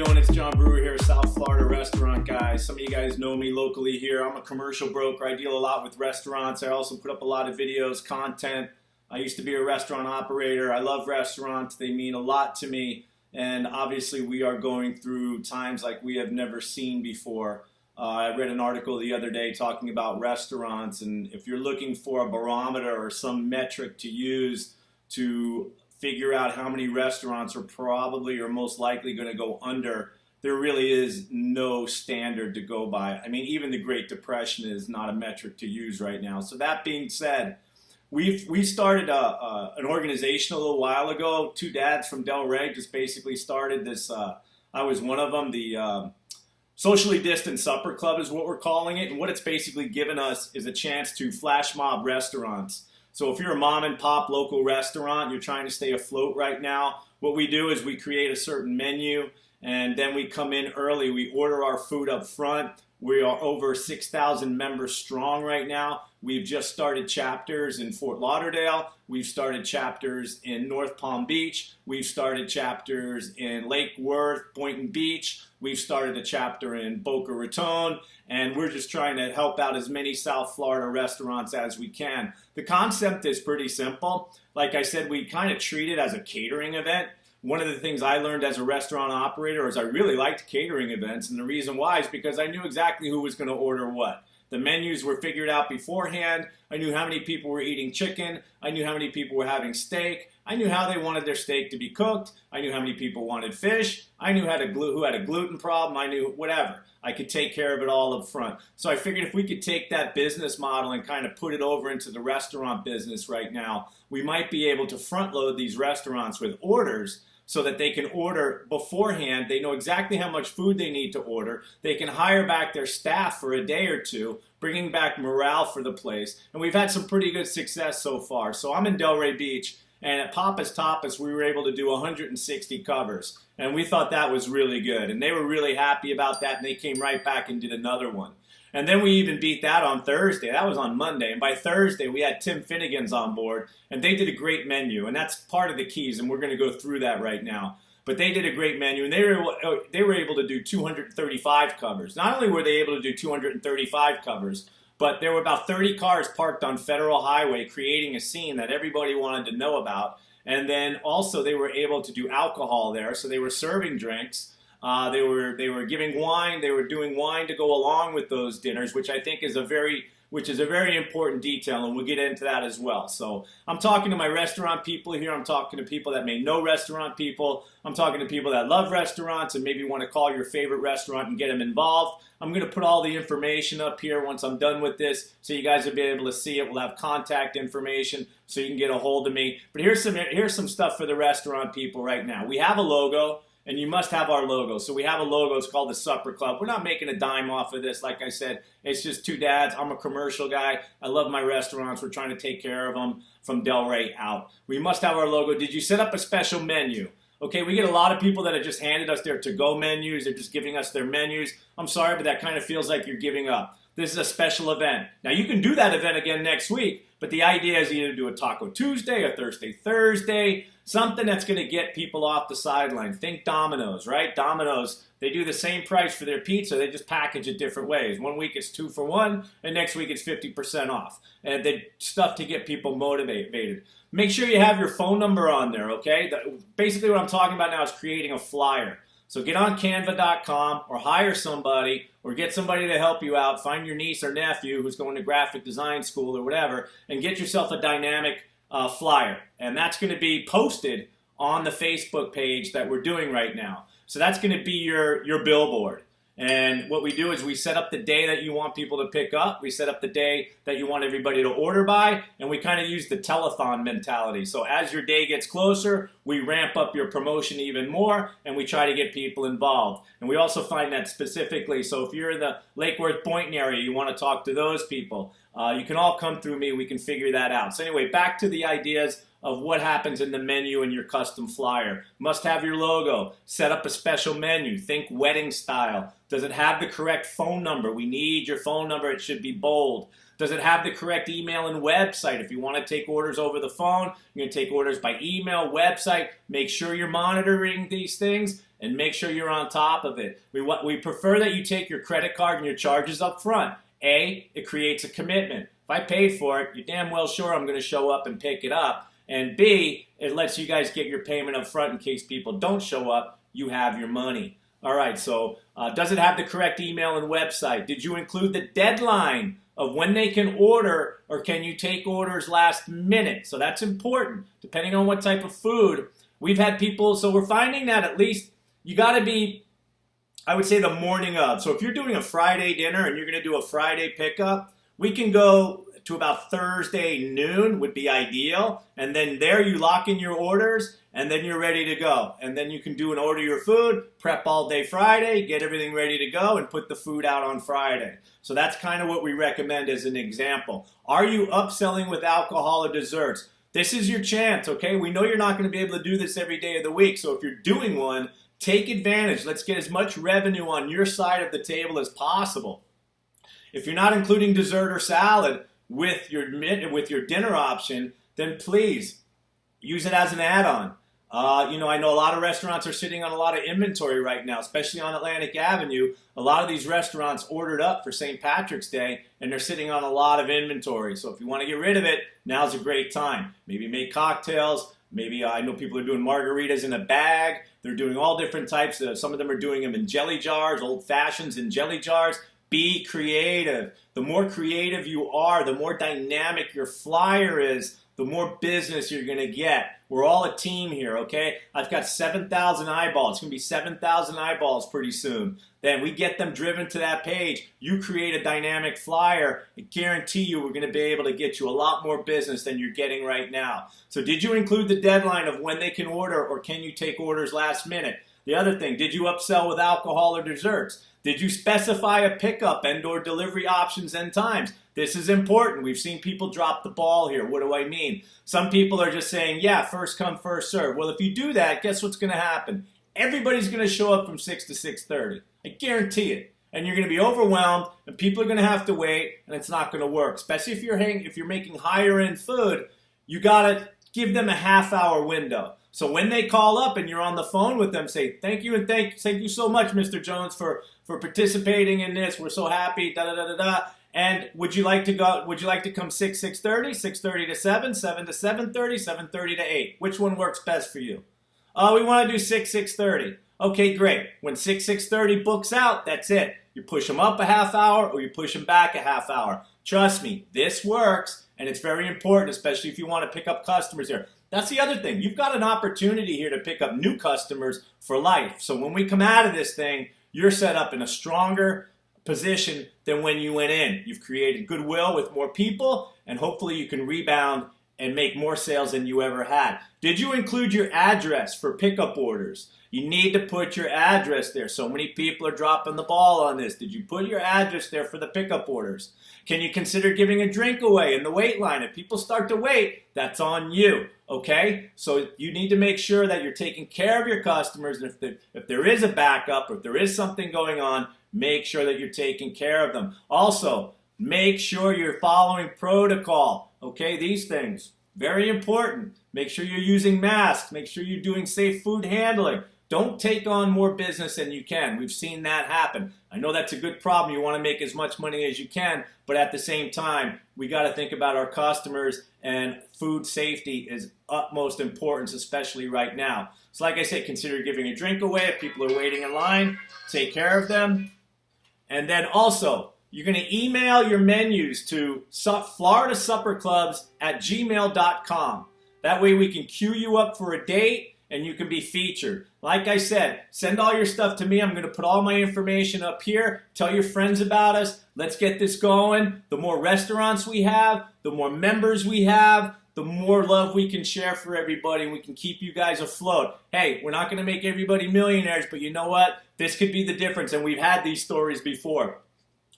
doing? It's John Brewer here, South Florida restaurant guys. Some of you guys know me locally here. I'm a commercial broker. I deal a lot with restaurants. I also put up a lot of videos, content. I used to be a restaurant operator. I love restaurants. They mean a lot to me. And obviously we are going through times like we have never seen before. I read an article the other day talking about restaurants, and if you're looking for a barometer or some metric to use to figure out how many restaurants are probably or most likely going to go under, there really is no standard to go by. I mean, even the Great Depression is not a metric to use right now. So that being said, we started an organization a little while ago. Two dads from Delray just basically started this. I was one of them. The Socially Distant Supper Club is what we're calling it. And what it's basically given us is a chance to flash mob restaurants. So if you're a mom and pop local restaurant, you're trying to stay afloat right now, what we do is we create a certain menu, and then we come in early. We order our food up front. We are over 6,000 members strong right now. We've just started chapters in Fort Lauderdale. We've started chapters in North Palm Beach. We've started chapters in Lake Worth, Boynton Beach. We've started a chapter in Boca Raton. And we're just trying to help out as many South Florida restaurants as we can. The concept is pretty simple. Like I said, we kind of treat it as a catering event. One of the things I learned as a restaurant operator is I really liked catering events, and the reason why is because I knew exactly who was going to order what. The menus were figured out beforehand. I knew how many people were eating chicken. I knew how many people were having steak. I knew how they wanted their steak to be cooked. I knew how many people wanted fish. I knew who had a gluten problem. I knew whatever. I could take care of it all up front. So I figured if we could take that business model and kind of put it over into the restaurant business right now, we might be able to front load these restaurants with orders so that they can order beforehand. They know exactly how much food they need to order. They can hire back their staff for a day or two, bringing back morale for the place. And we've had some pretty good success so far. So I'm in Delray Beach, and at Papa's Tapas, we were able to do 160 covers. And we thought that was really good. And they were really happy about that, and they came right back and did another one. And then we even beat that on Thursday. That was on Monday. And by Thursday, we had Tim Finnegan's on board, and they did a great menu. And that's part of the keys, and we're going to go through that right now. But they did a great menu, and they were able to do 235 covers. Not only were they able to do 235 covers, but there were about 30 cars parked on Federal Highway creating a scene that everybody wanted to know about. And then also they were able to do alcohol there, so they were serving drinks. They were giving wine. They were doing wine to go along with those dinners, which I think is a very important detail, and we'll get into that as well. So I'm talking to my restaurant people here. I'm talking to people that may know restaurant people. I'm talking to people that love restaurants and maybe want to call your favorite restaurant and get them involved. I'm going to put all the information up here once I'm done with this, so you guys will be able to see it. We'll have contact information so you can get a hold of me. But here's some stuff for the restaurant people right now. We have a logo. And you must have our logo. So we have a logo. It's called the Supper Club. We're not making a dime off of this. Like I said, it's just two dads. I'm a commercial guy. I love my restaurants. We're trying to take care of them from Delray out. We must have our logo. Did you set up a special menu? Okay, we get a lot of people that have just handed us their to-go menus. They're just giving us their menus. I'm sorry, but that kind of feels like you're giving up. This is a special event. Now, you can do that event again next week, but the idea is either do a Taco Tuesday, a Thursday, something that's going to get people off the sideline. Think Dominos, right? Dominos, they do the same price for their pizza. They just package it different ways. One week it's 2 for 1, and next week it's 50% off. And they stuff to get people motivated. Make sure you have your phone number on there, okay? Basically what I'm talking about now is creating a flyer. So get on canva.com or hire somebody or get somebody to help you out. Find your niece or nephew who's going to graphic design school or whatever, and get yourself a dynamic flyer. And that's going to be posted on the Facebook page that we're doing right now. So that's going to be your billboard. And what we do is we set up the day that you want people to pick up. We set up the day that you want everybody to order by. And we kind of use the telethon mentality. So as your day gets closer, we ramp up your promotion even more. And we try to get people involved. And we also find that specifically. So if you're in the Lake Worth, Boynton area, you want to talk to those people. You can all come through me. We can figure that out. So anyway, back to the ideas of what happens in the menu in your custom flyer. Must have your logo. Set up a special menu. Think wedding style. Does it have the correct phone number? We need your phone number. It should be bold. Does it have the correct email and website? If you want to take orders over the phone, you're going to take orders by email, website. Make sure you're monitoring these things and make sure you're on top of it. We prefer that you take your credit card and your charges up front. A, it creates a commitment. If I paid for it, you're damn well sure I'm going to show up and pick it up. And B, it lets you guys get your payment up front in case people don't show up. You have your money. All right, so does it have the correct email and website? Did you include the deadline of when they can order, or can you take orders last minute? So that's important, depending on what type of food. We've had people, so we're finding that at least you got to be, I would say, the morning of. So if you're doing a Friday dinner and you're going to do a Friday pickup, we can go to about Thursday noon would be ideal. And then there you lock in your orders and then you're ready to go. And then you can do and order your food, prep all day Friday, get everything ready to go and put the food out on Friday. So that's kind of what we recommend as an example. Are you upselling with alcohol or desserts? This is your chance, okay? We know you're not going to be able to do this every day of the week. So if you're doing one, take advantage. Let's get as much revenue on your side of the table as possible. If you're not including dessert or salad with your dinner option, then please use it as an add-on. I know a lot of restaurants are sitting on a lot of inventory right now, especially on Atlantic Avenue. A lot of these restaurants ordered up for St. Patrick's Day, and they're sitting on a lot of inventory. So if you want to get rid of it, now's a great time. Maybe make cocktails. Maybe I know people are doing margaritas in a bag. They're doing all different types. Some of them are doing them in jelly jars, old fashions in jelly jars. Be creative. The more creative you are, the more dynamic your flyer is, the more business you're going to get. We're all a team here, okay? I've got 7,000 eyeballs. It's going to be 7,000 eyeballs pretty soon. Then we get them driven to that page. You create a dynamic flyer. I guarantee you we're going to be able to get you a lot more business than you're getting right now. So did you include the deadline of when they can order, or can you take orders last minute? The other thing, did you upsell with alcohol or desserts? Did you specify a pickup and or delivery options and times? This is important. We've seen people drop the ball here. What do I mean? Some people are just saying, yeah, first come, first serve. Well, if you do that, guess what's going to happen? Everybody's going to show up from 6 to 6:30. I guarantee it. And you're going to be overwhelmed, and people are going to have to wait, and it's not going to work. Especially if you're making higher end food, you got to give them a half-hour window. So when they call up and you're on the phone with them, say, thank you and thank you so much, Mr. Jones, for participating in this. We're so happy, da-da-da-da-da. And would you like to come 6:30, 6:30 to 7, 7 to 7:30, 7:30 to 8? Which one works best for you? We want to do 6:30. Okay, great. When 6:30 books out, that's it. You push them up a half hour or you push them back a half hour. Trust me, this works, and it's very important, especially if you want to pick up customers here. That's the other thing. You've got an opportunity here to pick up new customers for life. So when we come out of this thing, you're set up in a stronger position than when you went in. You've created goodwill with more people, and hopefully you can rebound and make more sales than you ever had. Did you include your address for pickup orders? You need to put your address there. So many people are dropping the ball on this. Did you put your address there for the pickup orders? Can you consider giving a drink away in the wait line? If people start to wait, that's on you, okay? So you need to make sure that you're taking care of your customers. And if there is a backup or if there is something going on, make sure that you're taking care of them. Also, make sure you're following protocol, okay? These things, very important. Make sure you're using masks. Make sure you're doing safe food handling. Don't take on more business than you can. We've seen that happen. I know that's a good problem. You want to make as much money as you can, but at the same time, we got to think about our customers, and food safety is utmost importance, especially right now. So like I said, consider giving a drink away if people are waiting in line. Take care of them. And then also, you're going to email your menus to floridasupperclubs@gmail.com. That way we can queue you up for a date and you can be featured. Like I said, send all your stuff to me. I'm going to put all my information up here. Tell your friends about us. Let's get this going. The more restaurants we have, the more members we have, the more love we can share for everybody, and we can keep you guys afloat. Hey, we're not going to make everybody millionaires, but you know what? This could be the difference, and we've had these stories before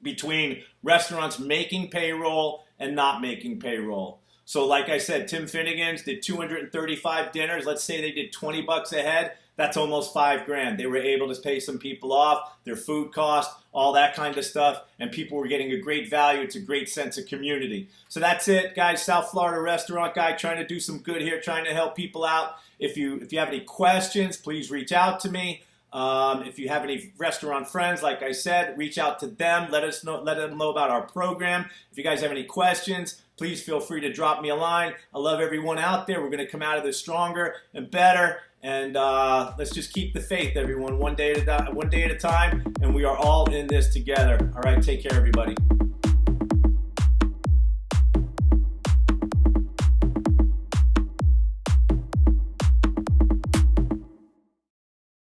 between restaurants making payroll and not making payroll. So like I said, Tim Finnegan's did 235 dinners. Let's say they did 20 bucks a head. That's almost $5,000. They were able to pay some people off, their food cost, all that kind of stuff, and people were getting a great value. It's a great sense of community. So that's it, guys. South Florida restaurant guy trying to do some good here, trying to help people out. If you have any questions, please reach out to me. If you have any restaurant friends, like I said, reach out to them. Let them know about our program. If you guys have any questions, please feel free to drop me a line. I love everyone out there. We're going to come out of this stronger and better. And let's just keep the faith, everyone, one day at a time. And we are all in this together. All right, take care, everybody.